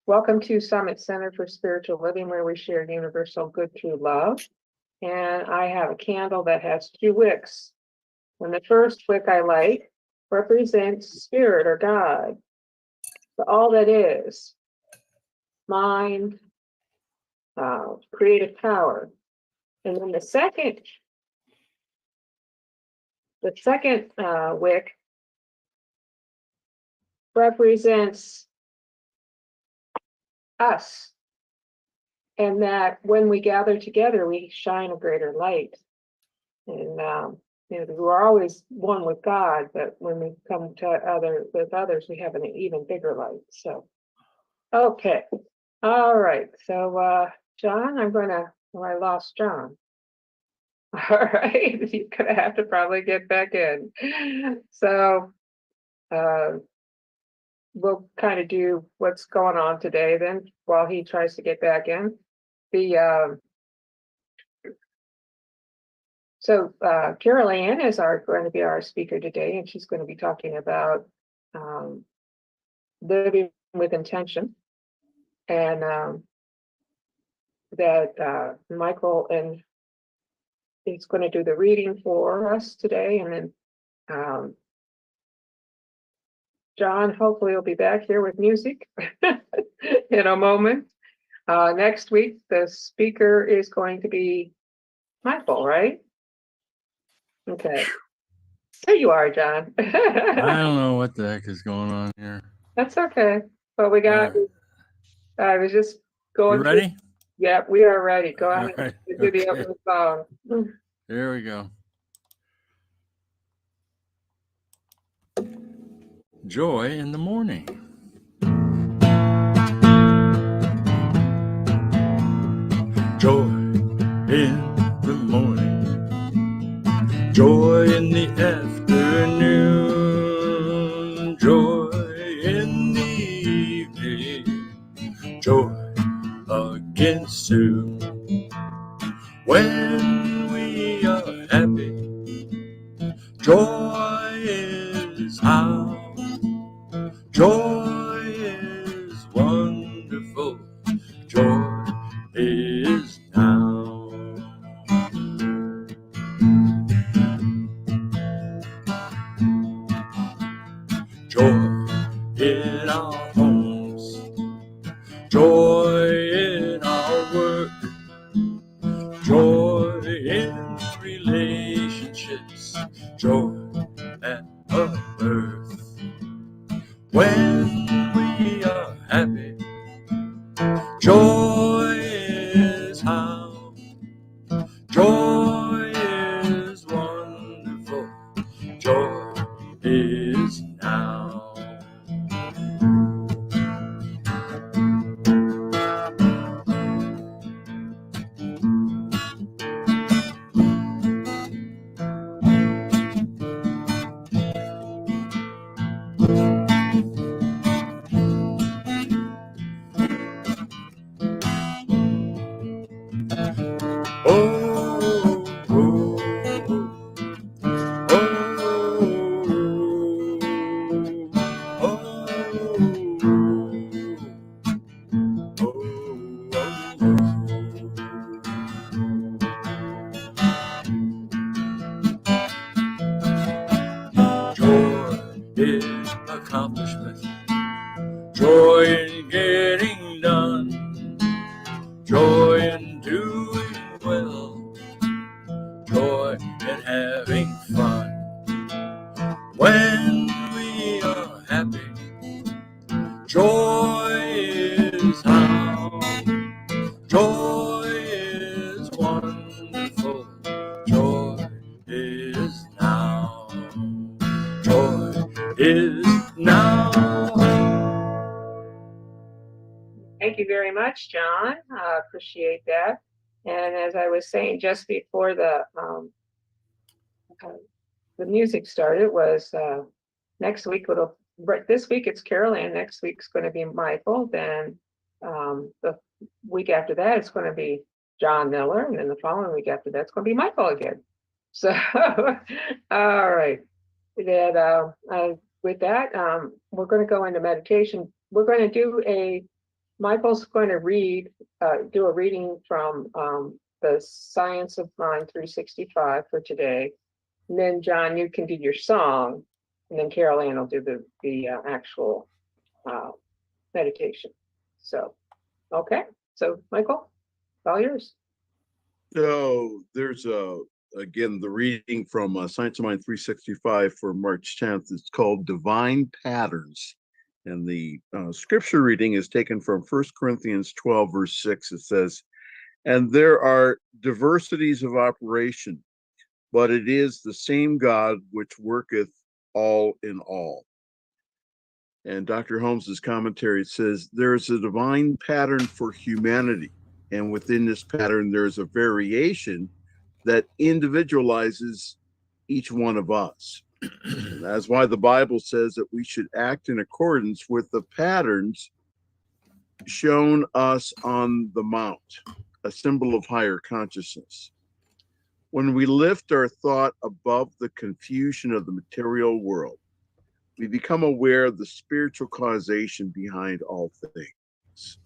Welcome to Summit Center for Spiritual Living, where we share universal good through love. And I have a candle that has 2 wicks. And the first wick I light represents spirit or God, all that is, mind, creative power. And then the second wick represents us, and that when we gather together, we shine a greater light. And we're always one with God, but when we come to with others, we have an even bigger light. So, okay, all right. So, John, I lost John. All right, you're gonna have to probably get back in. So, we'll kind of do what's going on today then while he tries to get back in. Carol Ann is going to be our speaker today, and she's going to be talking about living with intention, and that Michael and is going to do the reading for us today, and then John hopefully will be back here with music in a moment. Next week, the speaker is going to be Michael, right? Okay. There you are, John. I don't know what the heck is going on here. That's okay. But we got, I was just going. You ready? Yep, we are ready. Go ahead Right. and do the opening song. Here we go. Joy in the morning. Joy in the morning. Joy in the afternoon. Joy in the evening. Joy again soon. When we are happy, joy is how. Joy is wonderful. Joy is now. Joy in our homes. Joy in our work. Joy in relationships. Joy at our birth. When we are happy, joy is how. Joy is wonderful. Joy is now. Joy in accomplishment. Joy in getting done. Joy in doing well. Joy in having fun. When we are happy, joy is how. Joy is wonderful. Joy is now. Joy is now. Thank you very much, John. I appreciate that. And as I was saying just before the music started, was next week this week it's Carol Ann, next week's going to be Michael, then the week after that it's going to be John Miller, and then the following week after that it's going to be Michael again. So all right. Then with that, we're going to go into meditation. we're going to Michael's going to do a reading from the Science of Mind 365 for today. And then John, you can do your song, and then Carol Ann will do the actual meditation. So, okay. So Michael, all yours. So there's again, the reading from Science of Mind 365 for March 10th. It's called Divine Patterns. And the scripture reading is taken from 1 Corinthians 12, verse 6. It says, "And there are diversities of operation, but it is the same God which worketh all in all." And Dr. Holmes's commentary says, "There is a divine pattern for humanity. And within this pattern, there's a variation that individualizes each one of us. And that's why the Bible says that we should act in accordance with the patterns shown us on the mount, a symbol of higher consciousness. When we lift our thought above the confusion of the material world, we become aware of the spiritual causation behind all things.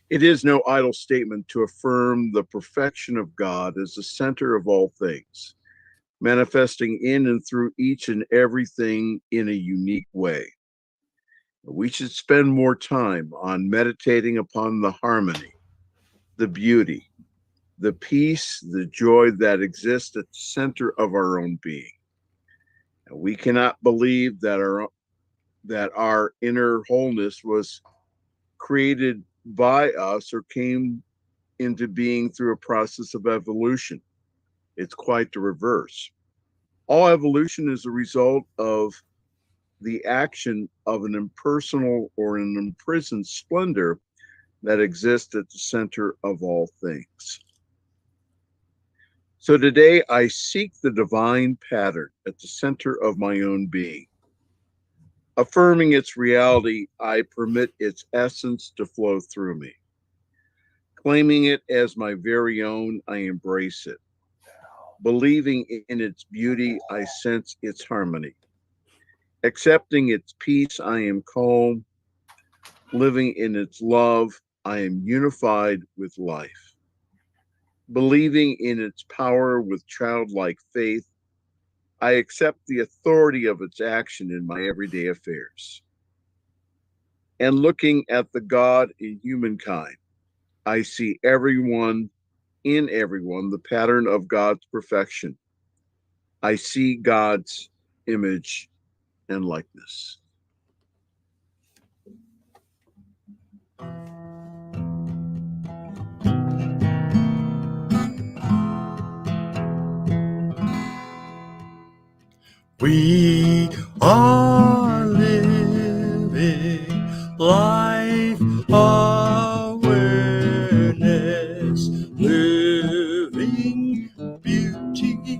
It is no idle statement to affirm the perfection of God as the center of all things, manifesting in and through each and everything in a unique way. We should spend more time on meditating upon the harmony, the beauty, the peace, the joy that exists at the center of our own being. And we cannot believe that our inner wholeness was created by us or came into being through a process of evolution. It's quite the reverse. All evolution is a result of the action of an impersonal or an imprisoned splendor that exists at the center of all things. So today I seek the divine pattern at the center of my own being. Affirming its reality, I permit its essence to flow through me. Claiming it as my very own, I embrace it. Believing in its beauty, I sense its harmony. Accepting its peace, I am calm. Living in its love, I am unified with life. Believing in its power with childlike faith, I accept the authority of its action in my everyday affairs. And looking at the God in humankind, I see in everyone, the pattern of God's perfection. I see God's image and likeness. We are living life awareness, living beauty,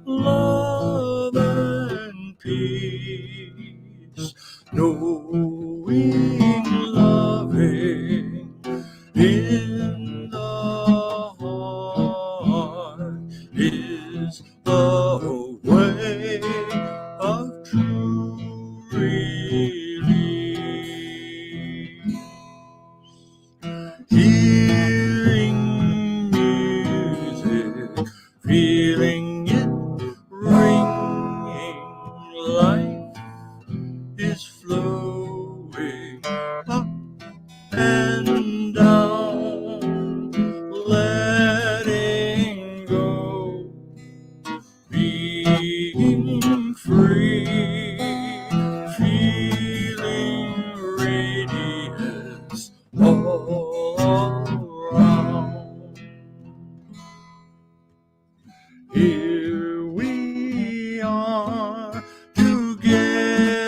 love and peace, knowing, loving in the heart is the way of true release. Hearing music, feeling it ringing, life is flowing up and down, letting go, being free, feeling radiance all around. Here we are together,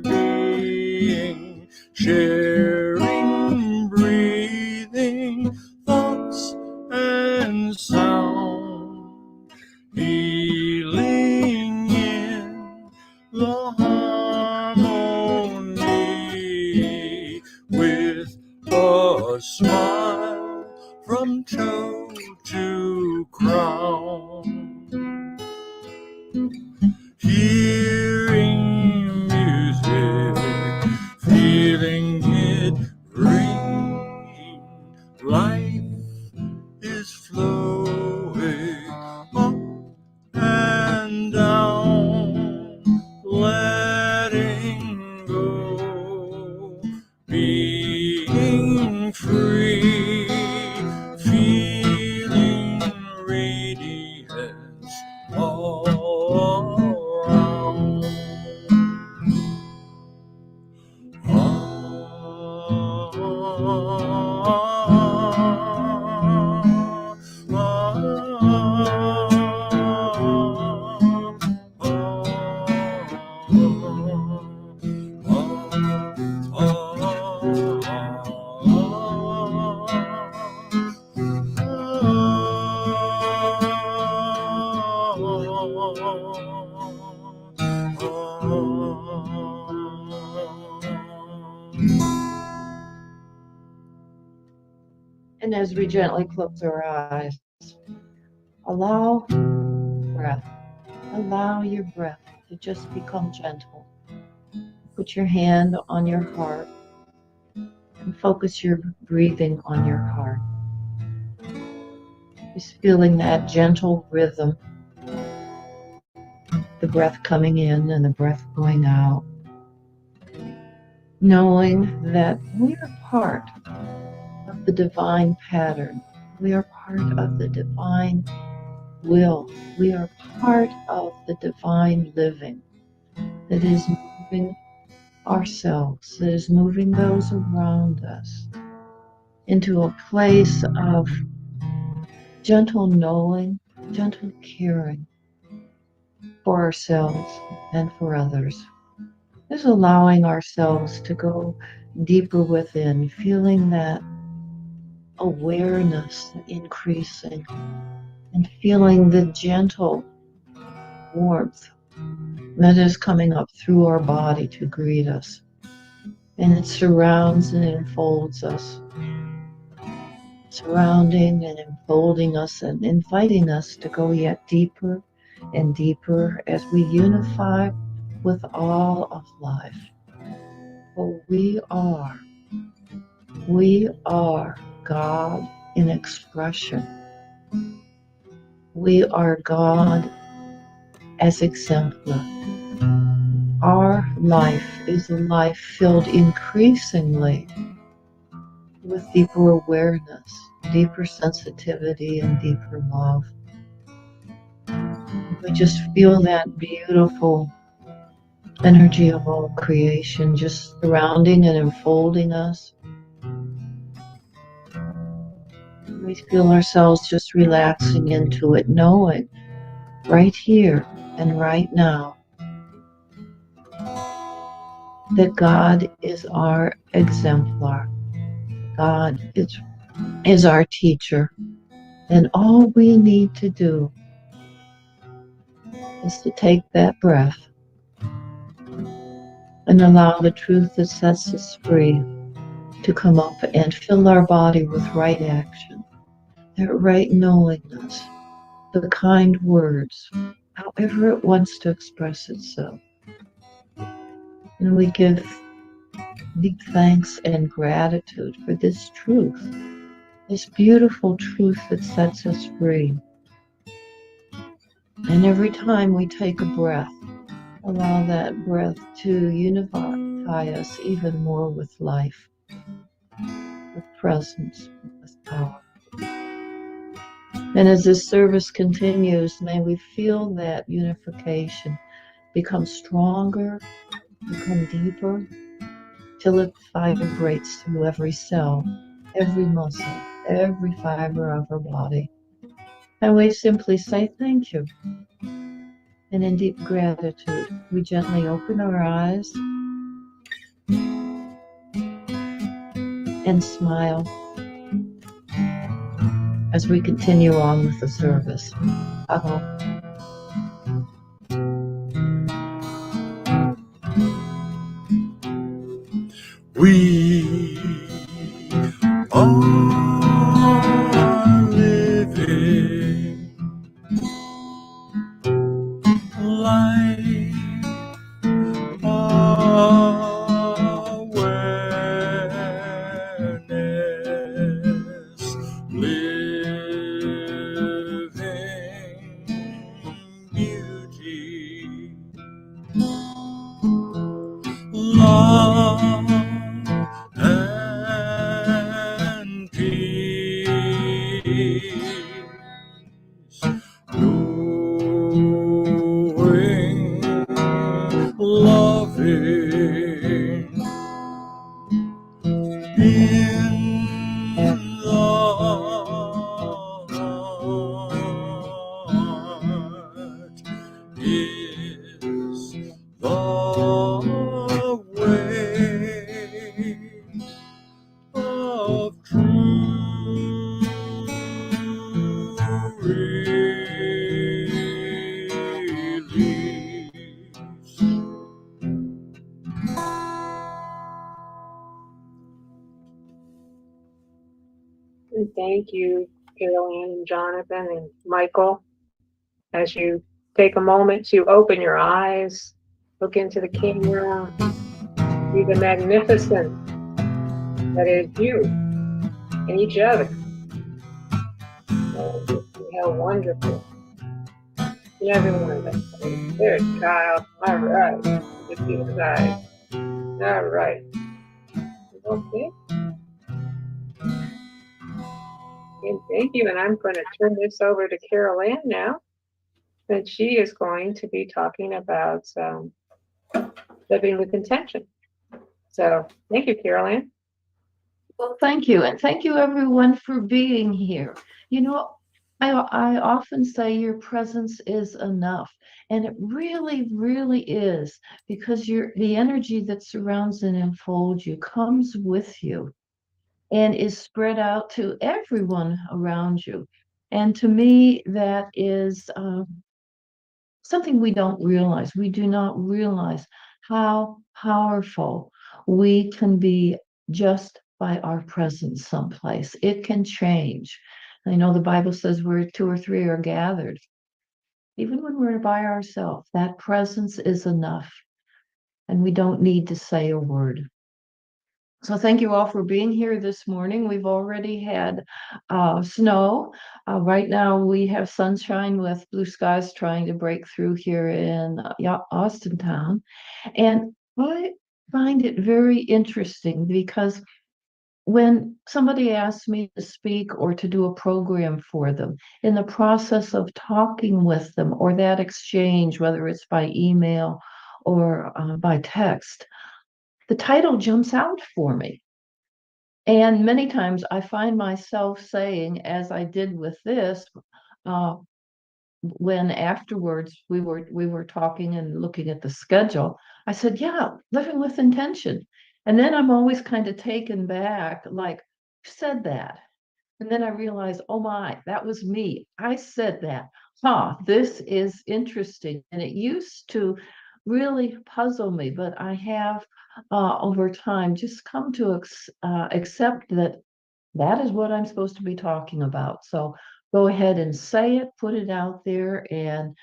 being, sharing, breathing, thoughts and sound, healing in the harmony with a smile from toe to crown. Hearing music, And as we gently close our eyes, allow breath. Allow your breath to just become gentle. Put your hand on your heart and focus your breathing on your heart. Just feeling that gentle rhythm, the breath coming in and the breath going out. Knowing that we are part of the divine pattern. We are part of the divine will. We are part of the divine living that is moving ourselves, that is moving those around us into a place of gentle knowing, gentle caring for ourselves and for others. Just allowing ourselves to go deeper within, feeling that awareness increasing and feeling the gentle warmth that is coming up through our body to greet us. And it surrounds and enfolds us, surrounding and enfolding us and inviting us to go yet deeper and deeper as we unify with all of life. For we are God in expression. We are God as exemplar. Our life is a life filled increasingly with deeper awareness, deeper sensitivity, and deeper love. We just feel that beautiful energy of all creation just surrounding and enfolding us. We feel ourselves just relaxing into it, knowing right here and right now that God is our exemplar. God is our teacher. And all we need to do is to take that breath and allow the truth that sets us free to come up and fill our body with right action, that right knowingness, the kind words, however it wants to express itself. And we give deep thanks and gratitude for this truth, this beautiful truth that sets us free. And every time we take a breath, allow that breath to unify us even more with life, with presence, with power. And as this service continues, may we feel that unification become stronger, become deeper, till it vibrates through every cell, every muscle, every fiber of our body. And we simply say thank you. And in deep gratitude, we gently open our eyes and smile as we continue on with the service. We are living life awareness, living beauty, love and peace, knowing, loving in And thank you, Carolyn and Jonathan and Michael, as you take a moment to open your eyes, look into the camera, see the magnificence that is you and each other. And just see how wonderful every one of us is. There's Kyle. All right. Just see his eyes. All right. Okay. And thank you. And I'm going to turn this over to Carol Ann now. And she is going to be talking about living with intention. So thank you, Carol Ann. Well, thank you. And thank you, everyone, for being here. You know, I often say your presence is enough. And it really, really is, because the energy that surrounds and enfolds you comes with you and is spread out to everyone around you. And to me, that is something we don't realize. We do not realize how powerful we can be just by our presence someplace. It can change. I know the Bible says where two or three are gathered. Even when we're by ourselves, that presence is enough. And we don't need to say a word. So thank you all for being here this morning. We've already had snow. Right now we have sunshine with blue skies trying to break through here in Austintown. And I find it very interesting because when somebody asks me to speak or to do a program for them, in the process of talking with them or that exchange, whether it's by email or by text, the title jumps out for me. And many times I find myself saying, as I did with this, when afterwards we were talking and looking at the schedule, I said, yeah, living with intention. And then I'm always kind of taken back, like, who said that? And then I realized, oh my, that was me. I said that. This is interesting. And it used to really puzzle me, but I have over time just come to accept that that is what I'm supposed to be talking about. So go ahead and say it, put it out there, and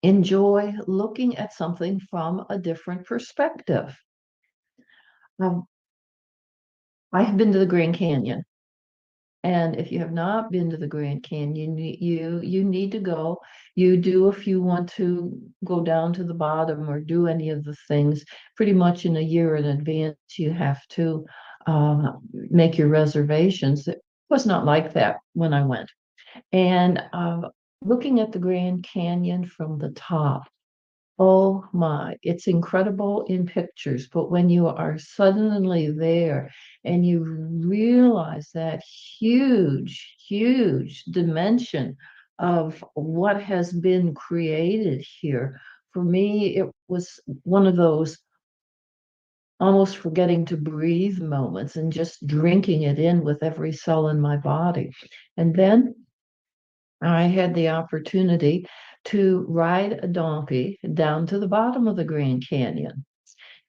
enjoy looking at something from a different perspective. I have been to the Grand Canyon. And if you have not been to the Grand Canyon, you need to go. You do if you want to go down to the bottom or do any of the things. Pretty much in a year in advance, you have to make your reservations. It was not like that when I went. And looking at the Grand Canyon from the top, oh my, it's incredible in pictures, but when you are suddenly there and you realize that huge, huge dimension of what has been created here, for me, it was one of those almost forgetting to breathe moments and just drinking it in with every cell in my body. And then I had the opportunity to ride a donkey down to the bottom of the Grand Canyon.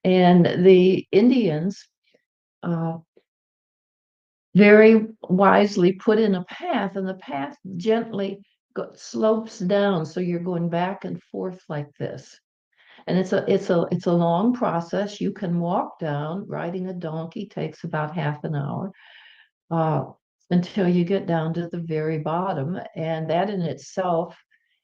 And the Indians very wisely put in a path, and the path gently slopes down. So you're going back and forth like this. And it's a long process. You can walk down. Riding a donkey takes about half an hour. Until you get down to the very bottom. And that in itself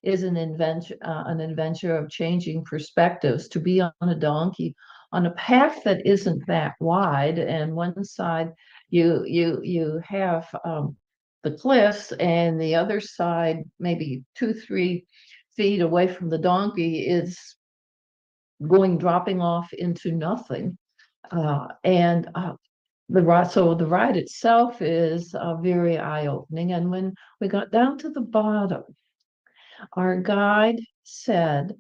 is an adventure of changing perspectives, to be on a donkey on a path that isn't that wide. And one side you have the cliffs, and the other side, maybe 2-3 feet away from the donkey, is dropping off into nothing. And the ride itself is very eye-opening. And when we got down to the bottom, our guide said,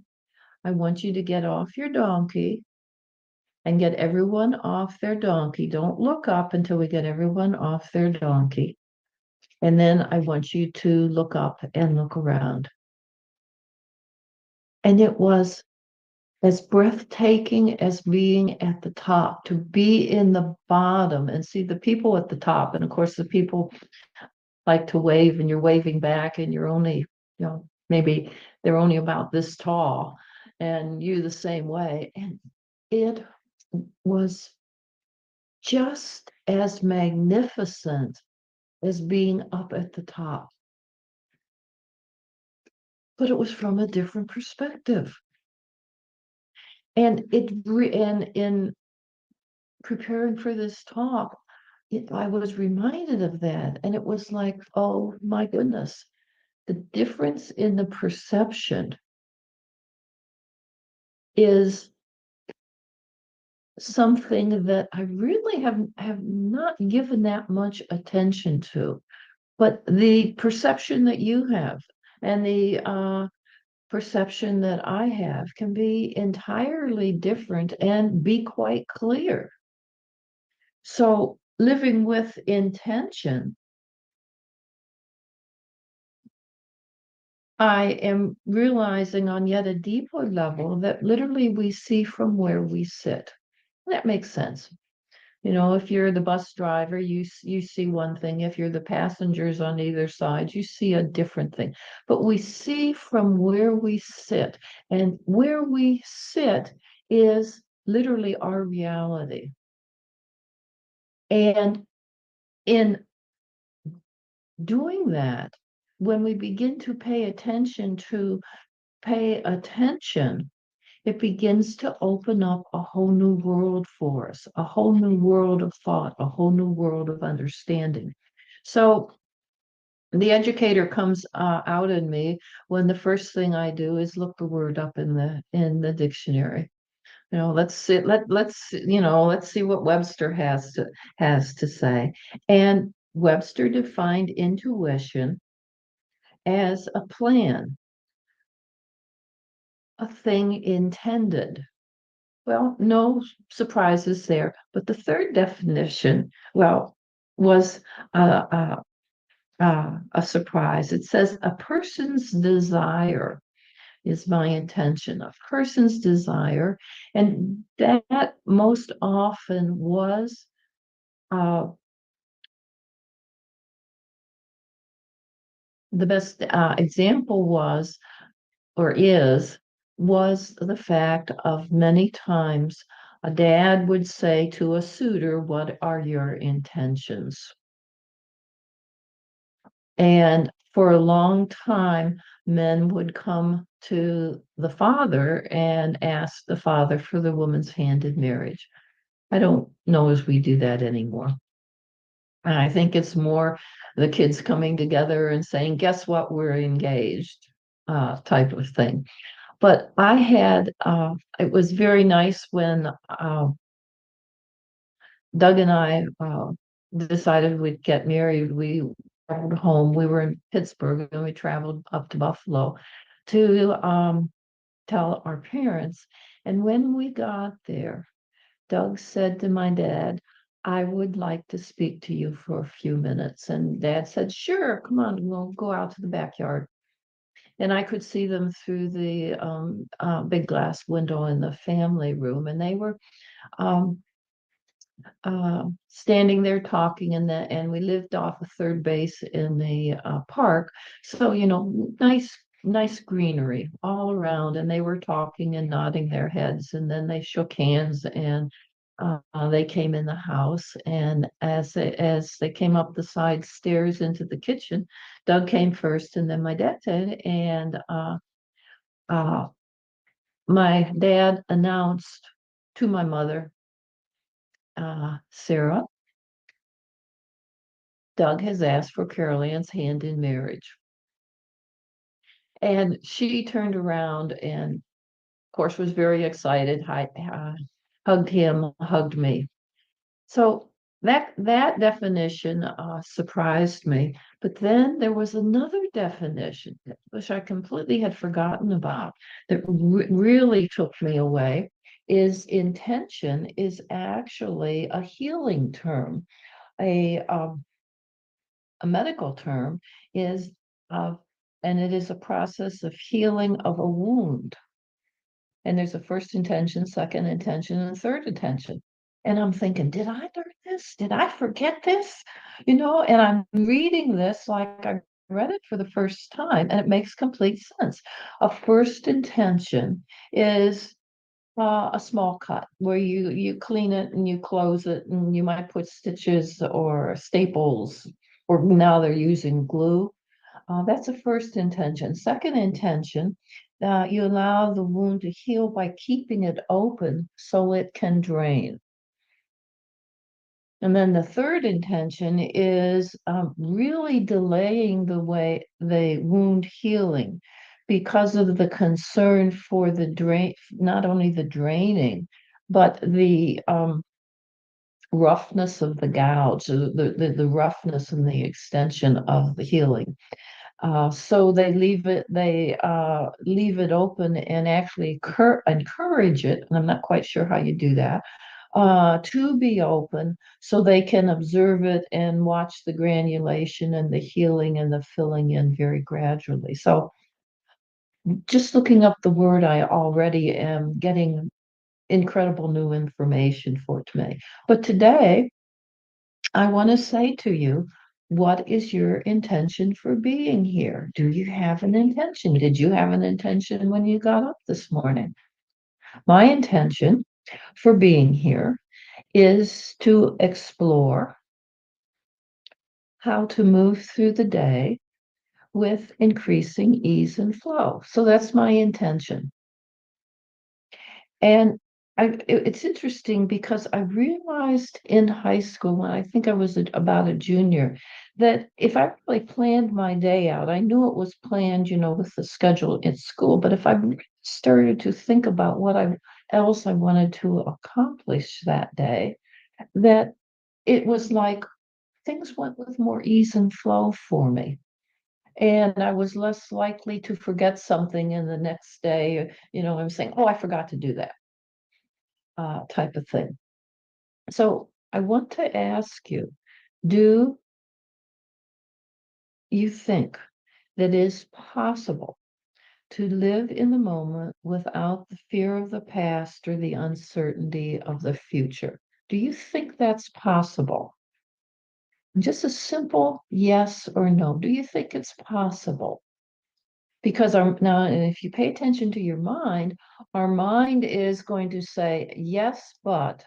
I want you to get off your donkey and get everyone off their donkey. Don't look up until we get everyone off their donkey. And then I want you to look up and look around. And it was as breathtaking as being at the top, to be in the bottom and see the people at the top. And of course, the people like to wave and you're waving back and you're only, maybe they're only about this tall and you the same way. And it was just as magnificent as being up at the top, but it was from a different perspective. And in preparing for this talk, I was reminded of that, and it was like, oh my goodness, the difference in the perception is something that I really have not given that much attention to. But the perception that you have and the perception that I have can be entirely different and be quite clear. So living with intention, I am realizing on yet a deeper level that literally we see from where we sit. That makes sense. If you're the bus driver, you see one thing. If you're the passengers on either side, you see a different thing. But we see from where we sit, and where we sit is literally our reality. And in doing that, when we begin to pay attention, it begins to open up a whole new world for us, a whole new world of thought, a whole new world of understanding. So the educator comes out in me when the first thing I do is look the word up in the dictionary. Let's see, let's see what Webster has to say. And Webster defined intuition as a plan, a thing intended. Well, no surprises there. But the third definition, well, was a surprise. It says a person's desire is my intention, a person's desire. And that most often was the best example was the fact of many times a dad would say to a suitor, "What are your intentions?" And for a long time, men would come to the father and ask the father for the woman's hand in marriage. I don't know as we do that anymore. And I think it's more the kids coming together and saying, "Guess what? We're engaged," type of thing. But it was very nice when Doug and I decided we'd get married. We traveled home. We were in Pittsburgh and we traveled up to Buffalo to tell our parents. And when we got there, Doug said to my dad, "I would like to speak to you for a few minutes." And Dad said, "Sure, come on, we'll go out to the backyard." And I could see them through the big glass window in the family room, and they were um, standing there talking, and we lived off a third base in the park. So, nice greenery all around, and they were talking and nodding their heads, and then they shook hands and they came in the house. And as they came up the side stairs into the kitchen, Doug came first, and then my dad did. And uh, my dad announced to my mother, "Sarah, Doug has asked for Carol Ann's hand in marriage." And she turned around and, of course, was very excited, hugged him, hugged me. So that definition surprised me. But then there was another definition, which I completely had forgotten about, that really took me away. Is intention is actually a healing term, a medical term is and it is a process of healing of a wound. And there's a first intention, second intention, and third intention. And I'm thinking, did I learn this? Did I forget this? And I'm reading this like I read it for the first time, and it makes complete sense. A first intention is a small cut where you clean it and you close it, and you might put stitches or staples, or now they're using glue. That's a first intention. Second intention, you allow the wound to heal by keeping it open so it can drain. And then the third intention is really delaying the wound healing because of the concern for the drain, not only the draining, but the roughness of the gouge, the roughness and the extension of the healing. So they leave it open and actually encourage it. And I'm not quite sure how you do that, to be open so they can observe it and watch the granulation and the healing and the filling in very gradually. So just looking up the word, I already am getting incredible new information for today. But today, I want to say to you, what is your intention for being here? Do you have an intention? Did you have an intention when you got up this morning? My intention for being here is to explore how to move through the day with increasing ease and flow. So that's my intention. And it's interesting because I realized in high school, when I think I was about a junior, that if I really planned my day out, I knew it was planned, with the schedule in school. But if I really started to think about what else I wanted to accomplish that day, that it was like things went with more ease and flow for me. And I was less likely to forget something in the next day. I'm saying, oh, I forgot to do that, type of thing. So I want to ask you, do you think that it is possible to live in the moment without the fear of the past or the uncertainty of the future? Do you think that's possible? Just a simple yes or no. Do you think it's possible? Because now, and if you pay attention to your mind, our mind is going to say, yes, but,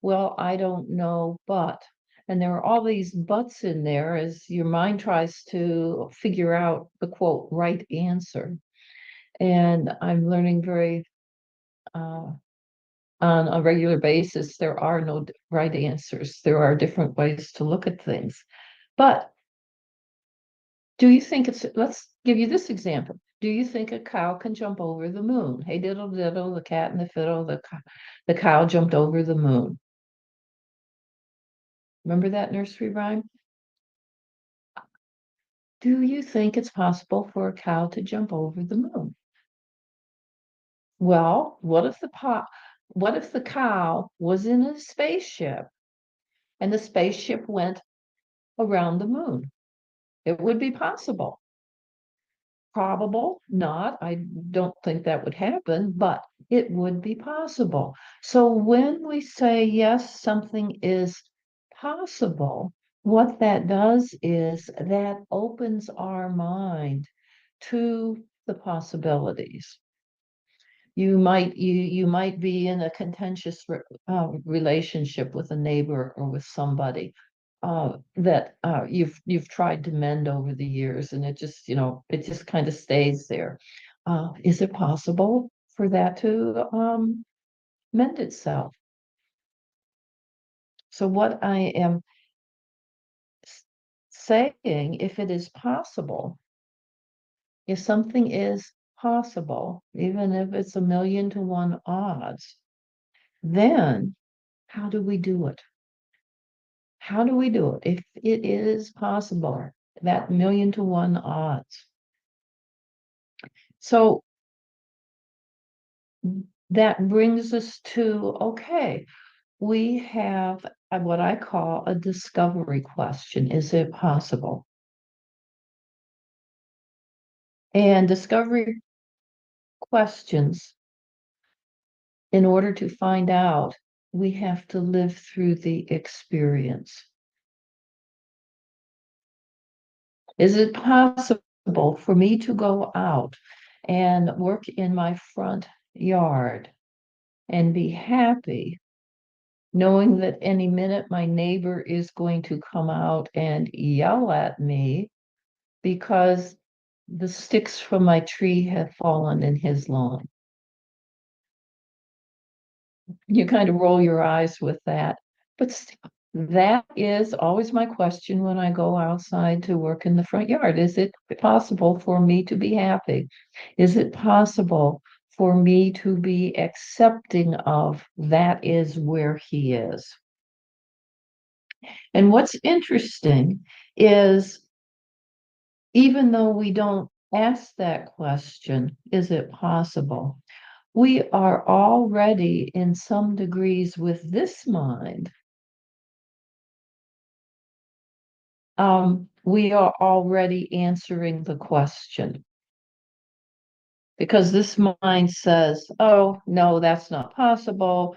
well, I don't know, but. And there are all these buts in there as your mind tries to figure out the quote right answer. And I'm learning on a regular basis, there are no right answers. There are different ways to look at things. But do you think let's give you this example. Do you think a cow can jump over the moon? Hey, diddle diddle, the cat and the fiddle, the cow jumped over the moon. Remember that nursery rhyme? Do you think it's possible for a cow to jump over the moon? Well, what if the cow was in a spaceship and the spaceship went around the moon? It would be possible. Probable, not. I don't think that would happen, but it would be possible. So when we say, yes, something is possible, what that does is that opens our mind to the possibilities. You might be in a contentious relationship with a neighbor or with somebody that you've tried to mend over the years, and it just kind of stays there. Is it possible for that to mend itself? So what I am saying, if it is possible, if something is possible, even if it's 1,000,000 to 1 odds, then how do we do it? How do we do it if it is possible, that 1,000,000 to 1 odds? So that brings us to, okay, we have what I call a discovery question. Is it possible? And discovery questions in order to find out, we have to live through the experience. Is it possible for me to go out and work in my front yard and be happy, knowing that any minute my neighbor is going to come out and yell at me because the sticks from my tree have fallen in his lawn? You kind of roll your eyes with that. But that is always my question when I go outside to work in the front yard. Is it possible for me to be happy? Is it possible for me to be accepting of that is where he is? And what's interesting is, even though we don't ask that question, is it possible? We are already in some degrees with this mind. We are already answering the question. Because this mind says, oh, no, that's not possible.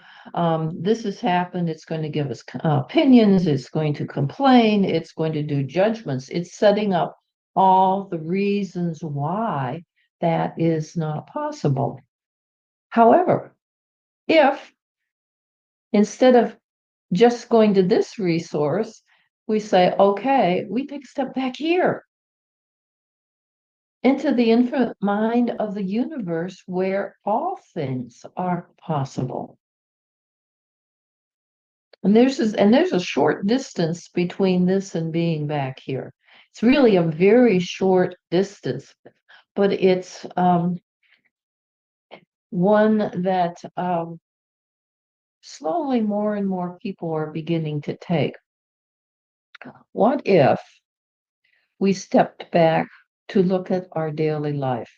This has happened. It's going to give us opinions. It's going to complain. It's going to do judgments. It's setting up all the reasons why that is not possible. However, if instead of just going to this resource, we say, okay, we take a step back here into the infinite mind of the universe where all things are possible. And there's a short distance between this and being back here. It's really a very short distance, but it's one that slowly more and more people are beginning to take. What if we stepped back to look at our daily life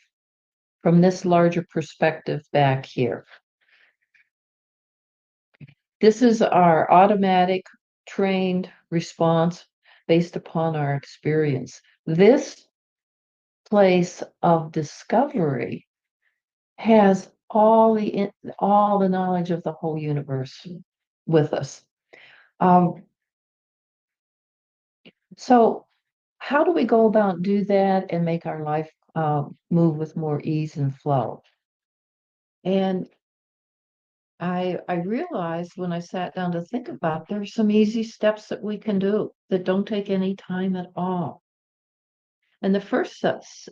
from this larger perspective back here? This is our automatic trained response based upon our experience. This place of discovery has all the knowledge of the whole universe with us. So how do we go about do that and make our life move with more ease and flow? And I realized when I sat down to think about, there's some easy steps that we can do that don't take any time at all. And the first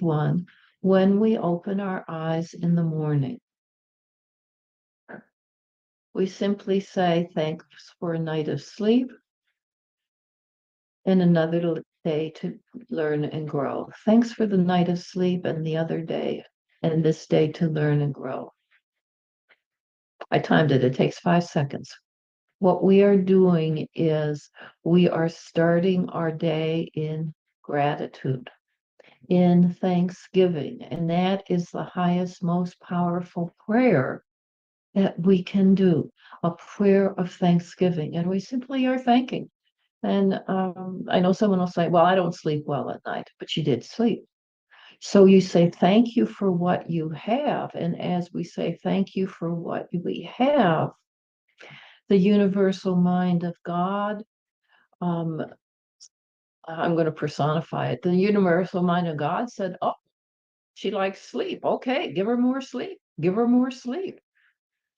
one, when we open our eyes in the morning, we simply say thanks for a night of sleep and another day to learn and grow. Thanks for the night of sleep and the other day and this day to learn and grow. I timed it. It takes 5 seconds. What we are doing is we are starting our day in gratitude, in thanksgiving, and that is the highest, most powerful prayer that we can do, a prayer of thanksgiving. And we simply are thanking. And I know someone will say, well, I don't sleep well at night, but you did sleep. So you say, thank you for what you have. And as we say, thank you for what we have, the universal mind of God, I'm going to personify it. The universal mind of God said, oh, she likes sleep. Okay, give her more sleep. Give her more sleep.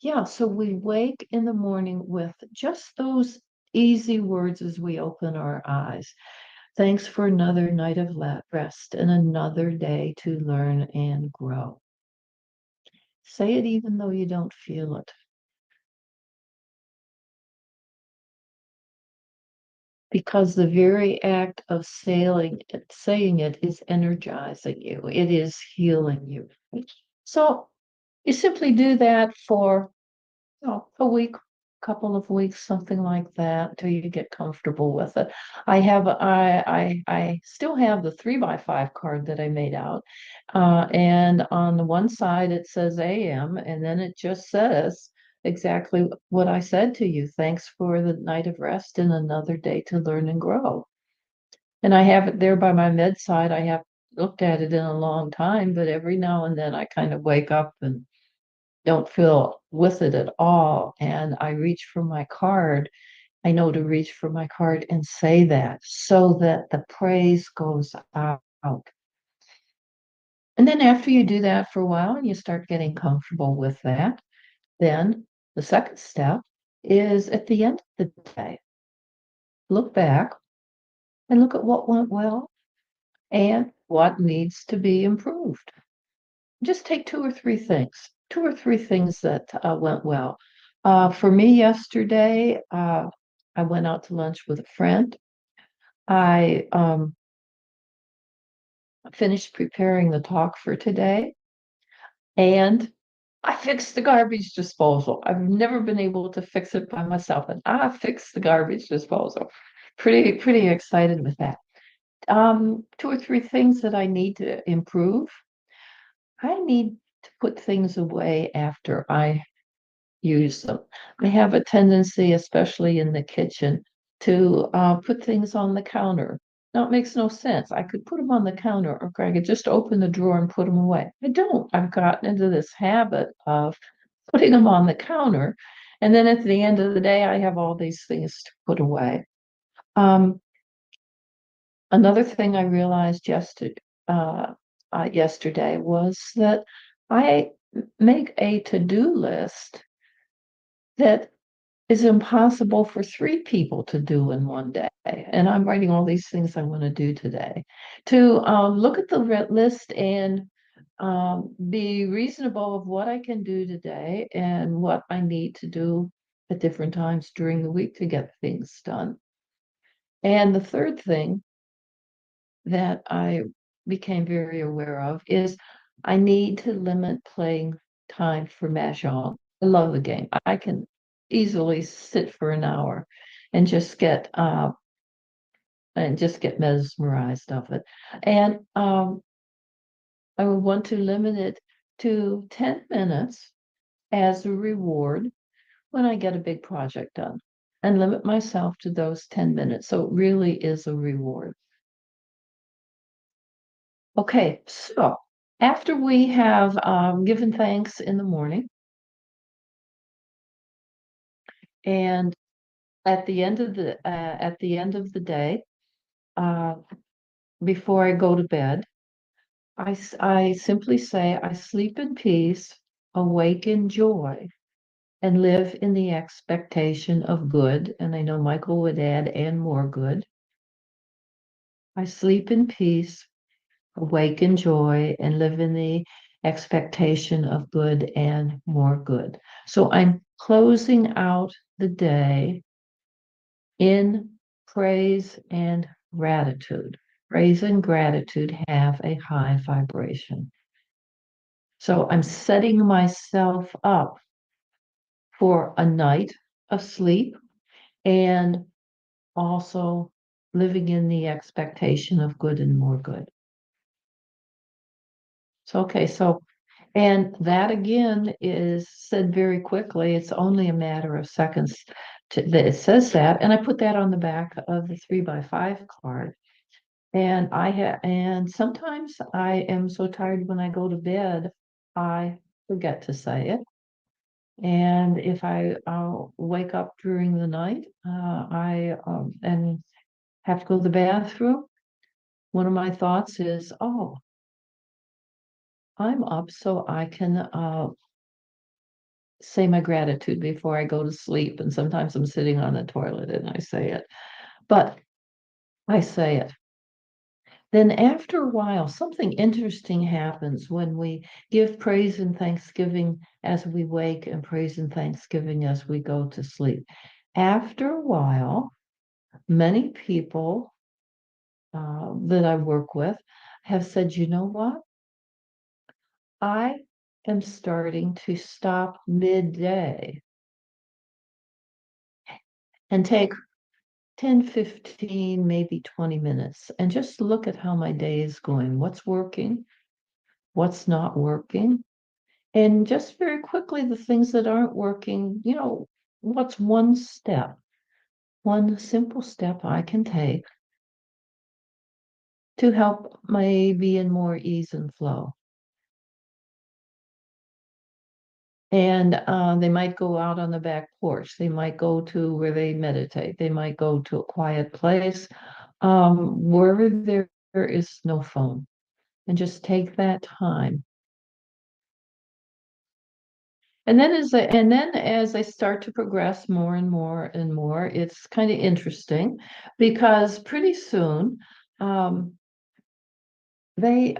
Yeah, so we wake in the morning with just those easy words as we open our eyes. Thanks for another night of rest and another day to learn and grow. Say it even though you don't feel it. Because the very act of saying it is energizing you. It is healing you. So you simply do that for a week, couple of weeks, something like that, till you get comfortable with it. I still have the 3x5 card that I made out, and on the one side it says AM, and then it just says exactly what I said to you. Thanks for the night of rest and another day to learn and grow. And I have it there by my bedside. I have looked at it in a long time, but every now and then I kind of wake up and don't feel with it at all, and I reach for my card, I know to reach for my card and say that so that the praise goes out. And then after you do that for a while and you start getting comfortable with that, then the second step is at the end of the day, look back and look at what went well and what needs to be improved. Just take two or three things that went well. For me yesterday, I went out to lunch with a friend. I finished preparing the talk for today, and I fixed the garbage disposal. I've never been able to fix it by myself, and I fixed the garbage disposal. Pretty excited with that. Two or three things that I need to improve. I need to put things away after I use them. I have a tendency, especially in the kitchen, to put things on the counter. Now, it makes no sense. I could put them on the counter, or I could just open the drawer and put them away. I don't. I've gotten into this habit of putting them on the counter. And then at the end of the day, I have all these things to put away. Another thing I realized yesterday was that I make a to-do list that is impossible for three people to do in one day. And I'm writing all these things I want to do today. To look at the list and be reasonable of what I can do today and what I need to do at different times during the week to get things done. And the third thing that I became very aware of is I need to limit playing time for Mahjong. I love the game. I can easily sit for an hour and just get mesmerized of it. And I would want to limit it to 10 minutes as a reward when I get a big project done and limit myself to those 10 minutes. So it really is a reward. Okay, so after we have given thanks in the morning, and at the end of the day, uh, before I go to bed, I simply say, I sleep in peace, awake in joy, and live in the expectation of good. And I know Michael would add, and more good. I sleep in peace, awake in joy, and live in the expectation of good and more good. So I'm closing out the day in praise and gratitude. Praise and gratitude have a high vibration. So I'm setting myself up for a night of sleep and also living in the expectation of good and more good. So, and that again is said very quickly. It's only a matter of seconds that it says that. And I put that on the back of the 3x5 card. And sometimes I am so tired when I go to bed, I forget to say it. And if I wake up during the night, and have to go to the bathroom, one of my thoughts is, oh, I'm up so I can say my gratitude before I go to sleep. And sometimes I'm sitting on the toilet and I say it, but I say it. Then after a while, something interesting happens when we give praise and thanksgiving as we wake and praise and thanksgiving as we go to sleep. After a while, many people that I work with have said, you know what? I am starting to stop midday and take 10, 15, maybe 20 minutes and just look at how my day is going, what's working, what's not working. And just very quickly, the things that aren't working, what's one simple step I can take to help my be in more ease and flow. And they might go out on the back porch. They might go to where they meditate. They might go to a quiet place, wherever there is no phone, and just take that time. And then as I start to progress more and more and more, it's kind of interesting because pretty soon they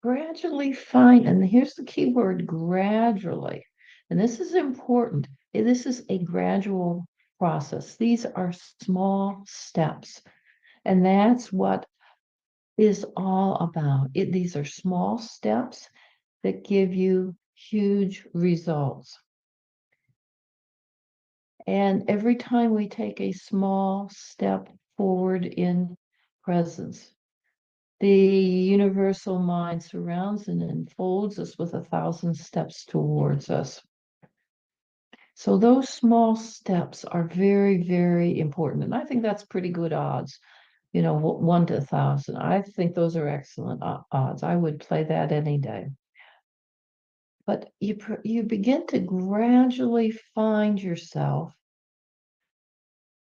gradually find, and here's the key word, gradually, and this is important. This is a gradual process. These are small steps, and that's what is all about. These are small steps that give you huge results. And every time we take a small step forward in presence, the universal mind surrounds and enfolds us with 1,000 steps towards us. So those small steps are very, very important. And I think that's pretty good odds. 1 to 1,000. I think those are excellent odds. I would play that any day. But you begin to gradually find yourself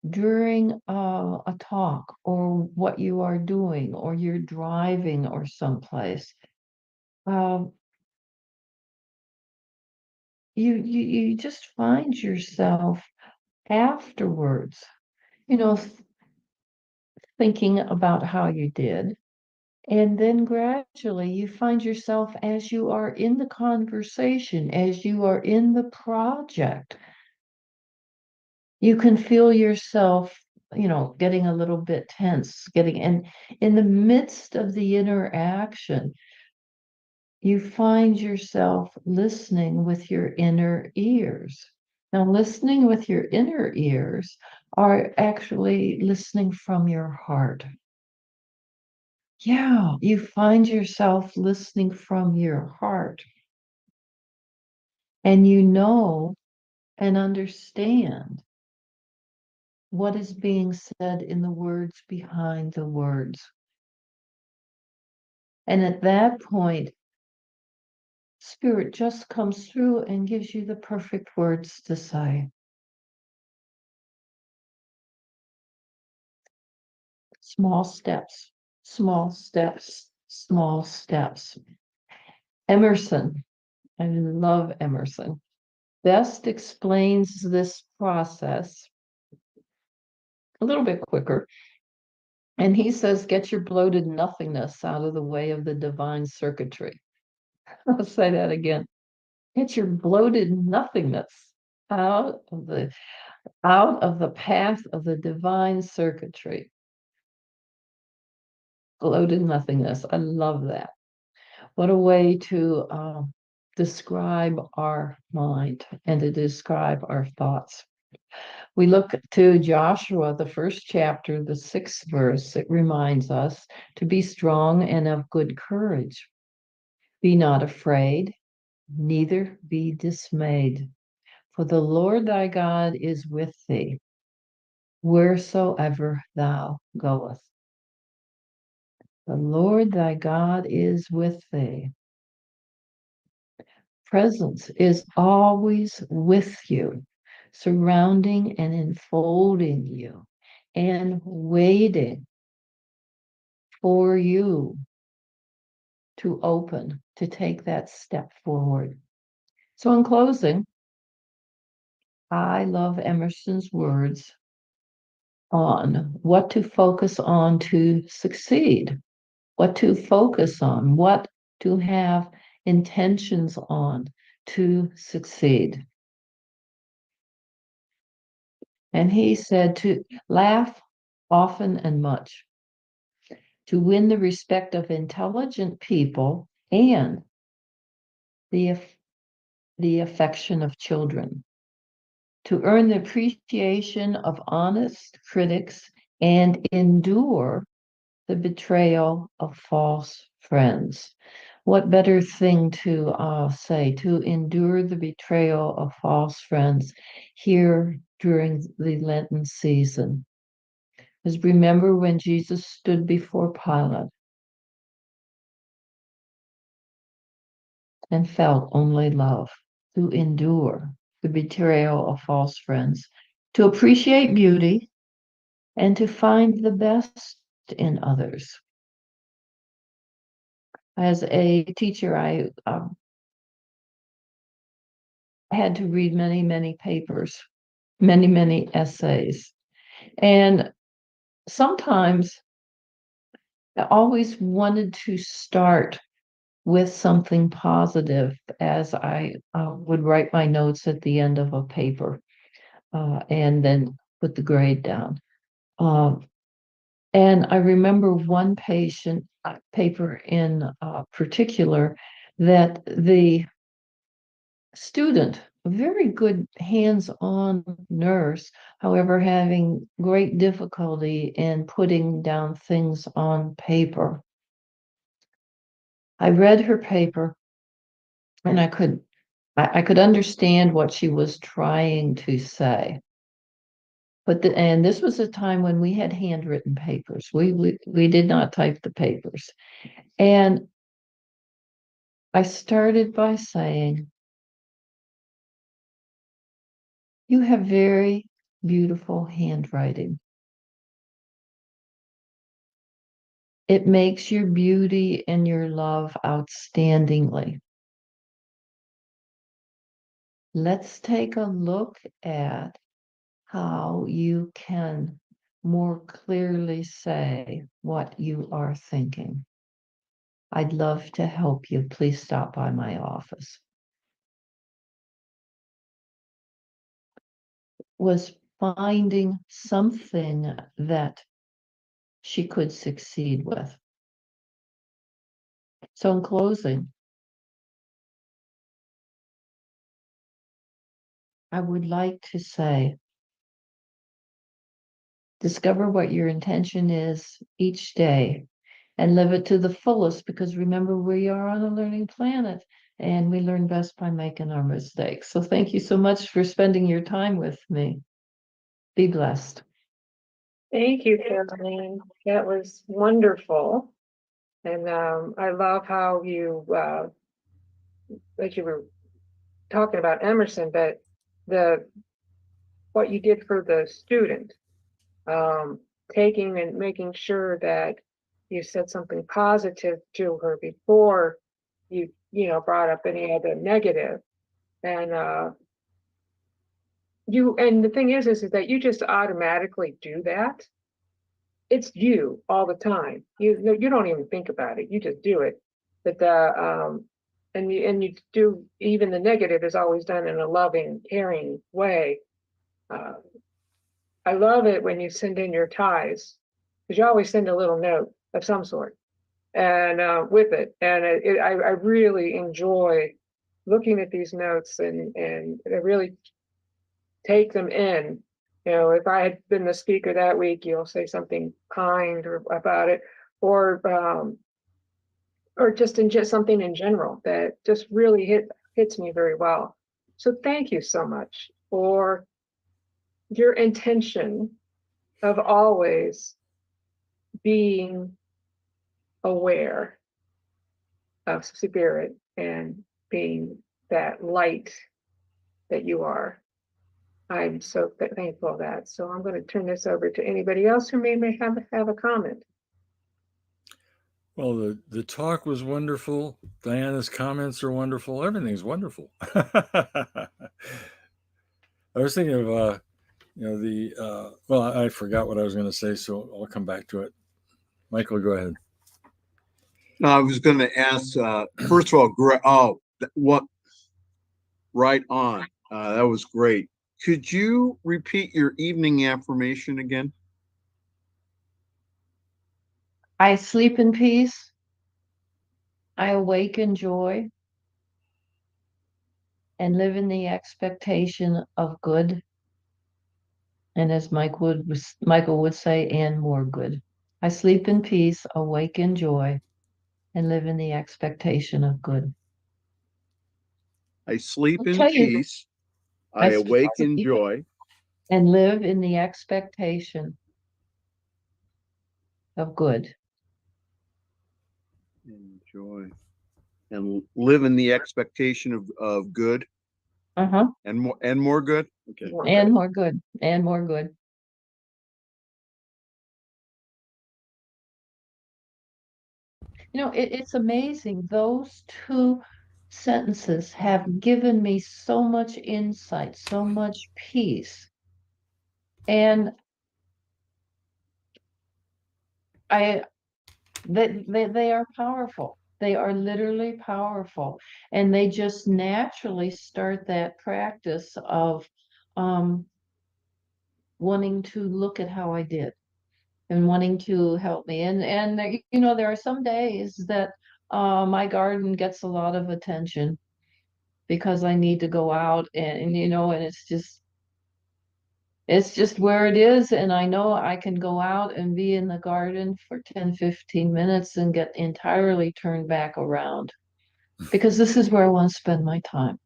during a talk or what you are doing, or you're driving or someplace. You just find yourself afterwards, thinking about how you did. And then gradually you find yourself, as you are in the conversation, as you are in the project, you can feel yourself, getting a little bit tense, and in the midst of the interaction, you find yourself listening with your inner ears. Now, listening with your inner ears are actually listening from your heart. Yeah, you find yourself listening from your heart. And you know and understand what is being said in the words behind the words. And at that point, Spirit just comes through and gives you the perfect words to say. Small steps, small steps, small steps. Emerson, I love Emerson, best explains this process a little bit quicker. And he says, get your bloated nothingness out of the way of the divine circuitry. I'll say that again. Get your bloated nothingness out of the path of the divine circuitry. Bloated nothingness. I love that. What a way to describe our mind and to describe our thoughts. We look to Joshua, the first chapter, the 6th verse. It reminds us to be strong and of good courage. Be not afraid, neither be dismayed, for the Lord thy God is with thee, wheresoever thou goest. The Lord thy God is with thee. Presence is always with you, surrounding and enfolding you, and waiting for you to open, to take that step forward. So, in closing, I love Emerson's words on what to focus on to succeed, what to focus on, what to have intentions on to succeed. And he said to laugh often and much, to win the respect of intelligent people and the affection of children, to earn the appreciation of honest critics and endure the betrayal of false friends. What better thing to say, to endure the betrayal of false friends here during the Lenten season? Because remember when Jesus stood before Pilate, and felt only love, to endure the betrayal of false friends, to appreciate beauty, and to find the best in others. As a teacher, I had to read many, many papers, many, many essays. And sometimes I always wanted to start with something positive as I would write my notes at the end of a paper and then put the grade down. And I remember one paper in particular that the student, a very good hands-on nurse, however, having great difficulty in putting down things on paper. I read her paper and I could understand what she was trying to say. And this was a time when we had handwritten papers. We did not type the papers. And I started by saying, "You have very beautiful handwriting. It makes your beauty and your love outstandingly. Let's take a look at how you can more clearly say what you are thinking. I'd love to help you. Please stop by my office." Was finding something that she could succeed with. So in closing, I would like to say, discover what your intention is each day and live it to the fullest, because remember, we are on a learning planet and we learn best by making our mistakes. So thank you so much for spending your time with me. Be blessed. Thank you, Caroline. That was wonderful. And I love how like you were talking about Emerson, but what you did for the student, um, taking and making sure that you said something positive to her before you brought up any other negative. And and the thing is that you just automatically do that. It's you all the time. You don't even think about it. You just do it. But you do, even the negative is always done in a loving, caring way. Uh, I love it when you send in your ties, because you always send a little note of some sort and with it. And I really enjoy looking at these notes and I really take them in. If I had been the speaker that week, you'll say something kind or about it, or just something in general that just really hits me very well. So thank you so much for your intention of always being aware of spirit and being that light that you are. I'm so thankful of that. So I'm going to turn this over to anybody else who may have a comment. Well, the talk was wonderful. Diana's comments are wonderful. Everything's wonderful. I was thinking of well, I forgot what I was going to say, so I'll come back to it. Michael, go ahead. I was going to ask, first of all, what, right on. That was great. Could you repeat your evening affirmation again? I sleep in peace. I awake in joy and live in the expectation of good. And as Michael would say, and more good. I sleep in peace, awake in joy, and live in the expectation of good. I sleep I'll in tell you, peace. I awake in sleep joy. and live in the expectation of good. In joy and live in the expectation of good Uh-huh. and more good. Okay. And more good, and more good. You know, it's amazing. Those two sentences have given me so much insight, so much peace. And they are powerful. They are literally powerful. And they just naturally start that practice of wanting to look at how I did and wanting to help me. And you know, there are some days that my garden gets a lot of attention because I need to go out and you know, and it's just where it is. And I know I can go out and be in the garden for 10-15 minutes and get entirely turned back around because this is where I want to spend my time.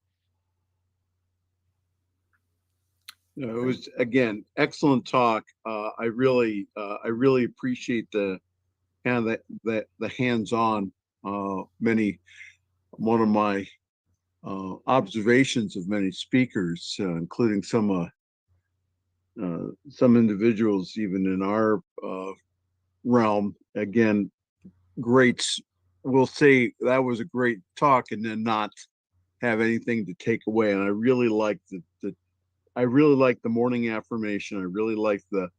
It was, again, excellent talk. I really appreciate the kind of the hands-on. One of my observations of many speakers, including some individuals even in our realm. Again, greats will say that was a great talk and then not have anything to take away. And I really like the morning affirmation. I really like the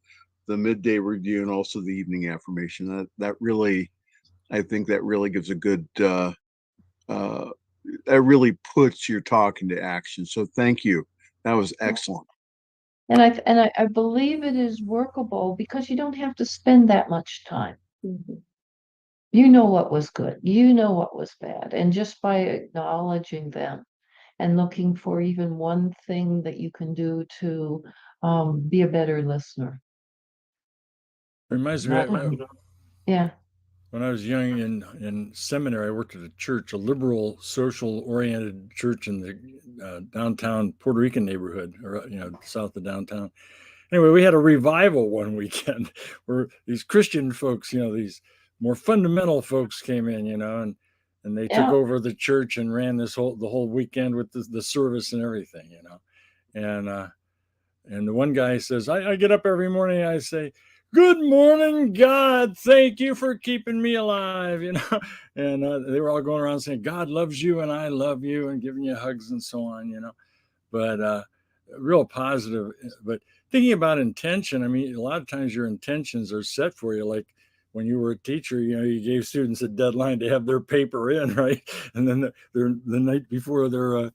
midday review and also the evening affirmation. That really, I think that really gives a good that really puts your talk into action. So thank you. That was excellent. And I believe it is workable because you don't have to spend that much time. Mhm. You know what was good, you know what was bad, and just by acknowledging them and looking for even one thing that you can do to be a better listener. Reminds me, Yeah. when I was young in seminary, I worked at a church, a liberal, social-oriented church in the downtown Puerto Rican neighborhood, or south of downtown. Anyway, we had a revival one weekend where these Christian folks, these more fundamental folks came in, and they took Yeah. over the church and ran the whole weekend with the service and everything, and the one guy says, I get up every morning and I say, "Good morning, God. Thank you for keeping me alive." And they were all going around saying, "God loves you and I love you," and giving you hugs and so on. But real positive. But thinking about intention, I mean, a lot of times your intentions are set for you. Like when you were a teacher, you gave students a deadline to have their paper in, right? And then the night before they're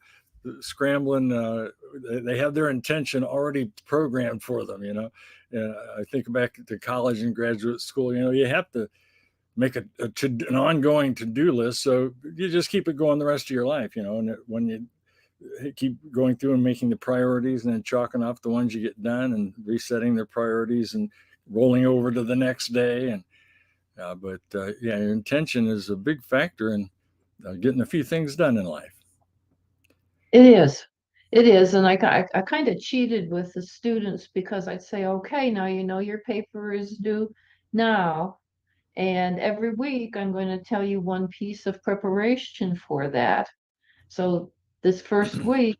scrambling, they have their intention already programmed for them. I think back to college and graduate school. You have to make an ongoing to-do list, so you just keep it going the rest of your life. And when you keep going through and making the priorities and then chalking off the ones you get done and resetting their priorities and rolling over to the next day. And your intention is a big factor in getting a few things done in life. It is. It is. And I kind of cheated with the students because I'd say, okay, now you know your paper is due now. And every week I'm going to tell you one piece of preparation for that. So this first week,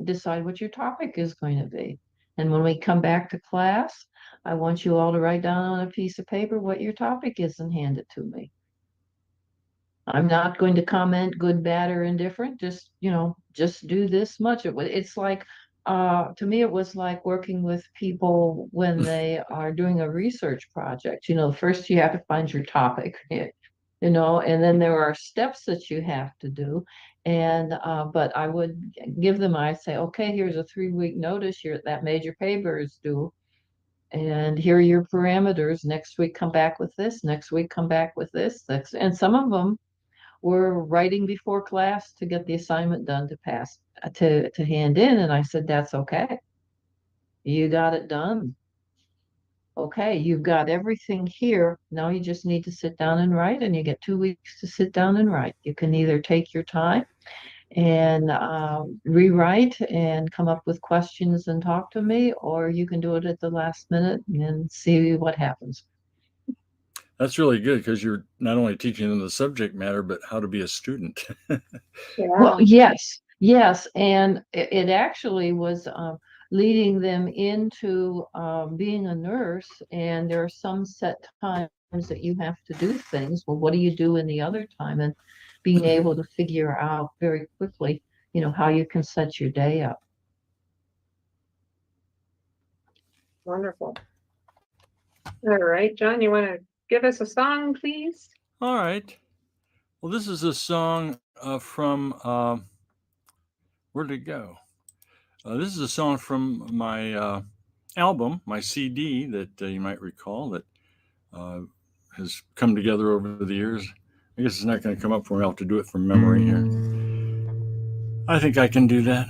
decide what your topic is going to be. And when we come back to class, I want you all to write down on a piece of paper what your topic is and hand it to me. I'm not going to comment good, bad, or indifferent. Just do this much. It's like, to me, it was like working with people when they are doing a research project. First you have to find your topic, and then there are steps that you have to do. But I would give them, I say, okay, here's a 3-week notice here that major paper is due. And here are your parameters. Next week, come back with this. Next week, come back with this. And some of them were writing before class to get the assignment done to pass to hand in. And I said, that's okay. You got it done. Okay, you've got everything here. Now you just need to sit down and write, and you get 2 weeks to sit down and write. You can either take your time and rewrite and come up with questions and talk to me, or you can do it at the last minute and see what happens. That's really good because you're not only teaching them the subject matter, but how to be a student. Well, yes, and it actually was leading them into being a nurse, and there are some set times that you have to do things. Well, what do you do in the other time? And being able to figure out very quickly, how you can set your day up. Wonderful. All right, John, you want to give us a song, please? All right. Well, this is a song from, where'd it go? This is a song from my album, my CD that you might recall that has come together over the years. I guess it's not going to come up for me. I'll have to do it from memory here. I think I can do that.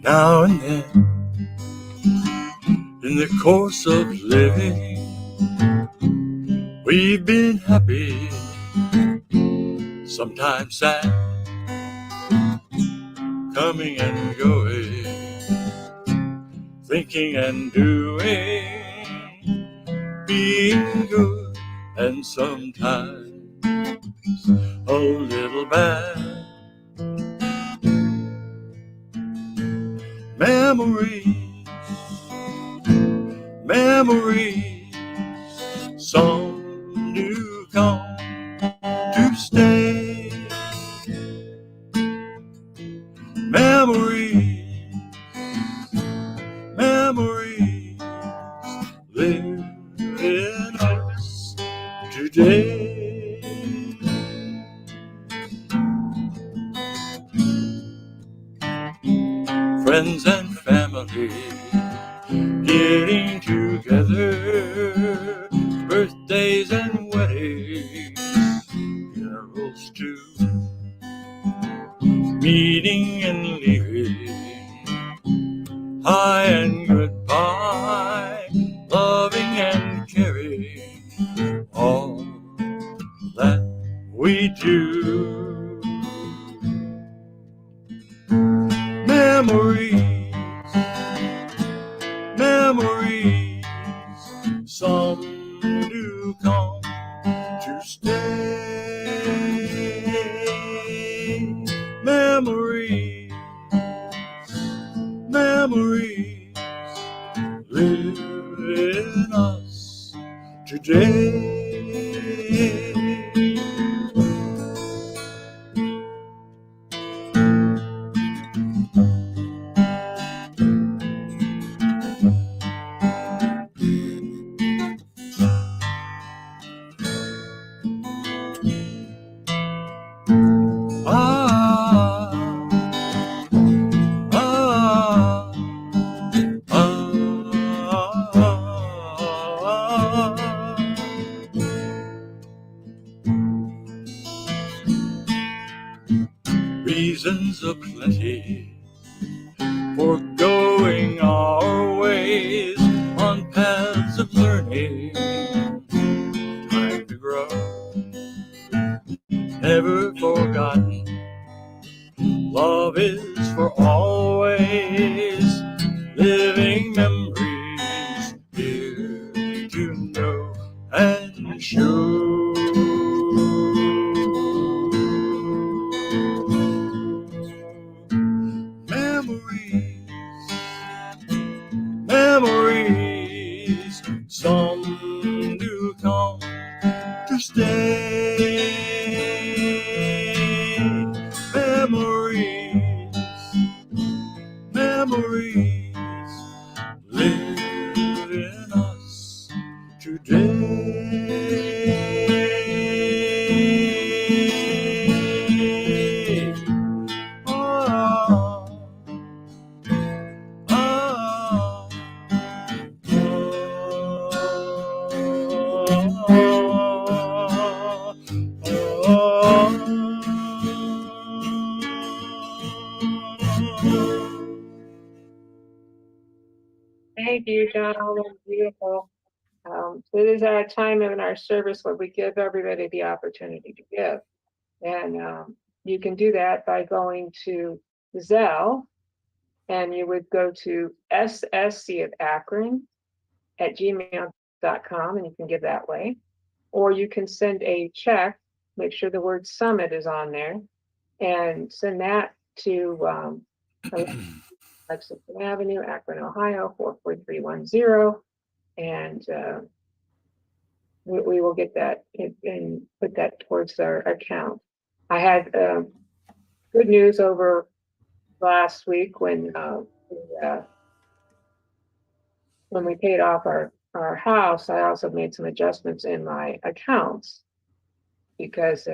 Now and then, in the course of living, we've been happy, sometimes sad, coming and going, thinking and doing, being good, and sometimes a little bad. Memories, some do come to stay. Memories live in us today. Friends and family getting together, birthdays and weddings, funerals too, meeting and leaving, hi and goodbye, loving and caring, all that we do. Memories, some do come to stay. Memories live in us today. Reasons aplenty for going our ways on paths of learning. Time to grow, never forgotten. Love is for always, living memories here to know and show. Memories, some do come to stay. Memories live in us today. Thank you, John. That was beautiful. It is our time in our service where we give everybody the opportunity to give. And you can do that by going to Zelle, and you would go to SSC of Akron at gmail.com, and you can give that way. Or you can send a check, make sure the word summit is on there, and send that to Lexington Avenue, Akron, Ohio, 44310. And we will get that and put that towards our account. I had good news over last week when we paid off our house. I also made some adjustments in my accounts because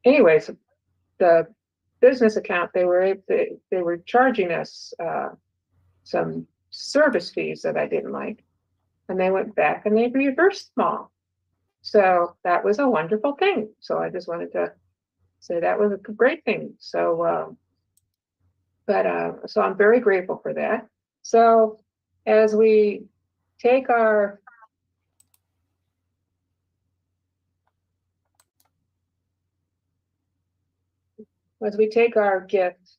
anyways, the business account, they were charging us some service fees that I didn't like, and they went back and they reversed them all. So that was a wonderful thing. So I just wanted to say that was a great thing. So so I'm very grateful for that. So as we take our gift,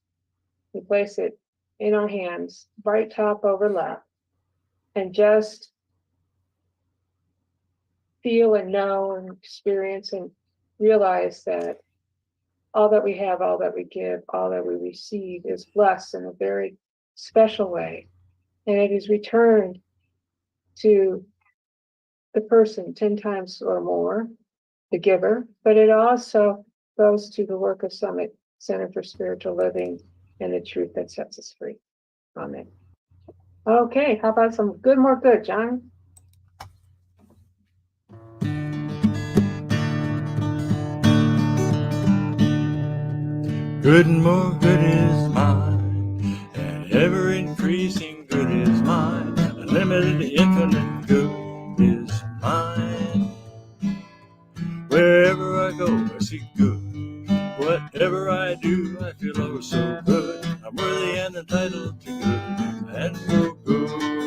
we place it in our hands, right top over left, and just feel and know and experience and realize that all that we have, all that we give, all that we receive is blessed in a very special way. And it is returned to the person 10 times or more, the giver, but it also goes to the work of Summit Center for Spiritual Living and the truth that sets us free. Amen. Okay, how about some more good, John? Good and more good is mine, and ever increasing good is mine. Unlimited, infinite good is mine. Wherever I go, I see good. Whatever I do, I feel oh so good. I'm worthy and entitled to good and more good.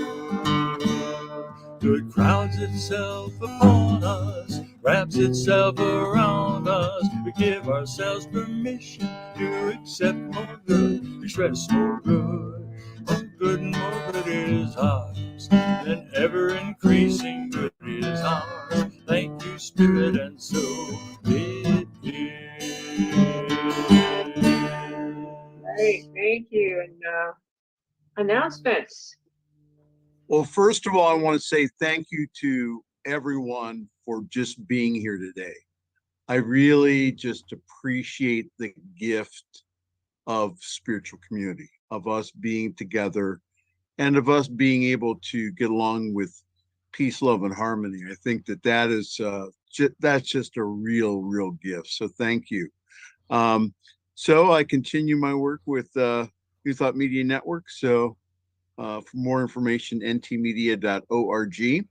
Good crowds itself upon us, wraps itself around us. We give ourselves permission to accept more good, express more good. More good and more good is ours, and ever increasing good is ours. Thank you, Spirit, and so it is. Great, thank you. And announcements. Well, first of all, I want to say thank you to everyone for just being here today. I really just appreciate the gift of spiritual community, of us being together, and of us being able to get along with peace, love, and harmony. I think that is that's just a real gift. So thank you. So I continue my work with New Thought Media Network. So for more information, ntmedia.org.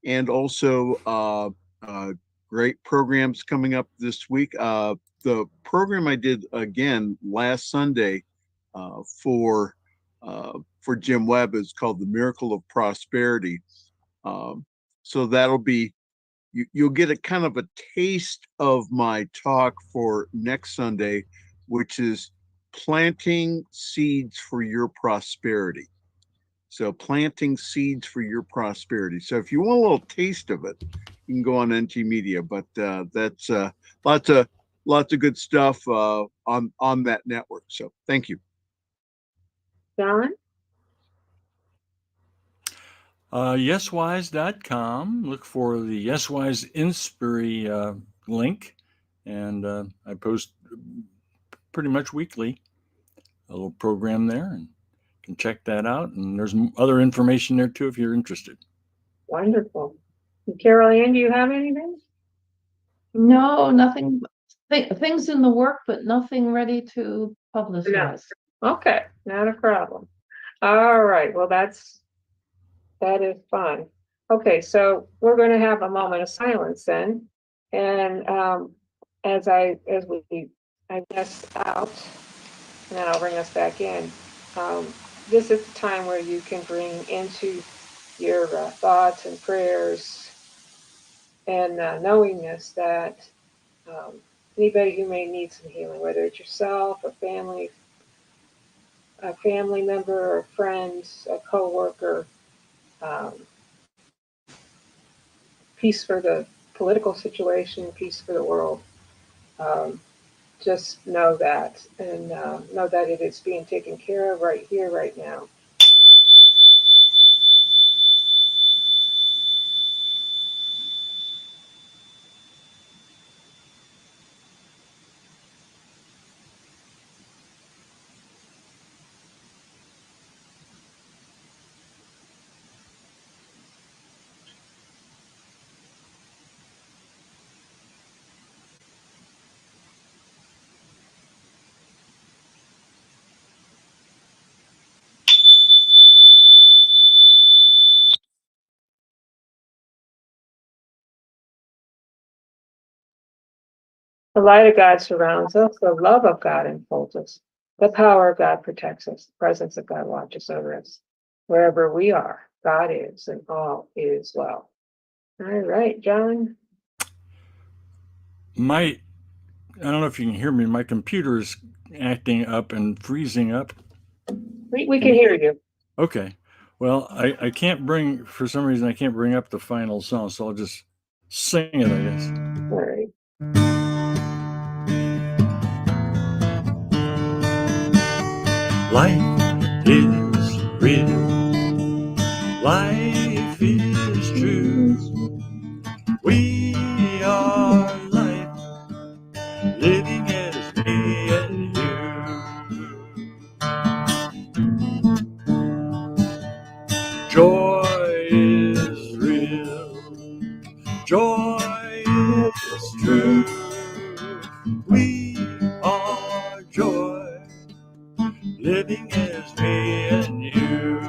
And also great programs coming up this week. The program I did again last Sunday for Jim Webb is called The Miracle of Prosperity. So that'll be, you'll get a kind of a taste of my talk for next Sunday, which is planting seeds for your prosperity. So planting seeds for your prosperity. So if you want a little taste of it, you can go on NT Media, but that's lots of good stuff on that network. So thank you. John? Yeswise.com. Look for the Yeswise Inspiry link, and I post pretty much weekly a little program there, and can check that out. And there's other information there too if you're interested. Wonderful. And Carol Ann, do you have anything? No, nothing. Things in the work, but nothing ready to publicize. Okay, not a problem. All right, well, that is fun. Okay, so we're going to have a moment of silence then. And as I guess out, and then I'll bring us back in. This is the time where you can bring into your thoughts and prayers, and knowingness that anybody who may need some healing, whether it's yourself, a family member, or a friend, a coworker, um, peace for the political situation, peace for the world. Just know that, and know that it is being taken care of right here, right now. The light of God surrounds us. The love of God enfolds us. The power of God protects us. The presence of God watches over us. Wherever we are, God is, and all is well. All right, John. I don't know if you can hear me. My computer is acting up and freezing up. We can hear you. Okay. Well, I can't bring, for some reason, I can't bring up the final song, so I'll just sing it, I guess. All right. Life is real. Life is true. We are life, living as me and you. Joy is real. Joy is true. We are joy, living as me and you.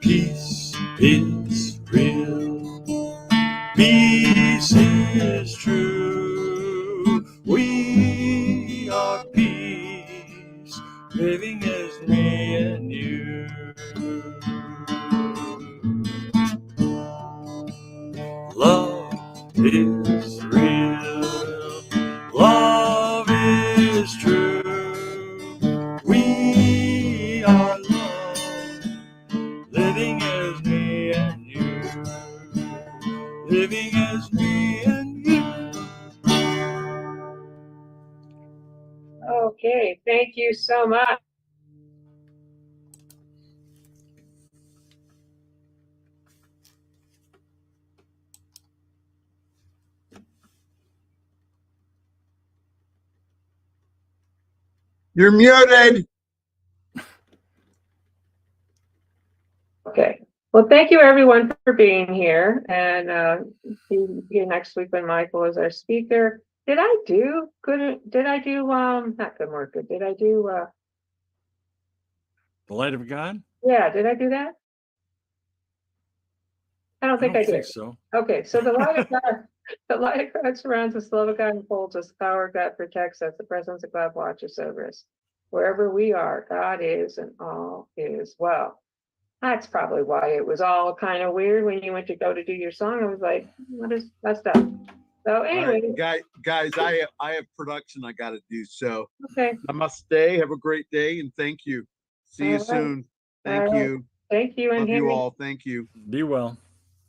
Peace is real. Peace is true. We are peace, living as me and you. Love is real. Love is true. We are love, living as me and you. Living as me and you. Okay, thank you so much. You're muted. Okay. Well, thank you everyone for being here, and see you next week when Michael is our speaker. Did I do good? Did I do not good work? Did I do The light of God? yeah, did I do that? I don't I think don't I did. think so. Okay, so the light of God, the light of God surrounds us, the love of God enfolds us, the power of God protects us, the presence of God watches over us. Wherever we are, God is, and all is well. That's probably why it was all kind of weird when you went to go to do your song. I was like, what is that stuff? So All anyway, right, guys, I have production I got to do. So okay, namaste. Have a great day, and thank you. See all you right, soon. all Thank right. you. Thank you, and Love you Henry. all. Thank you. Be well.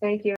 Thank you.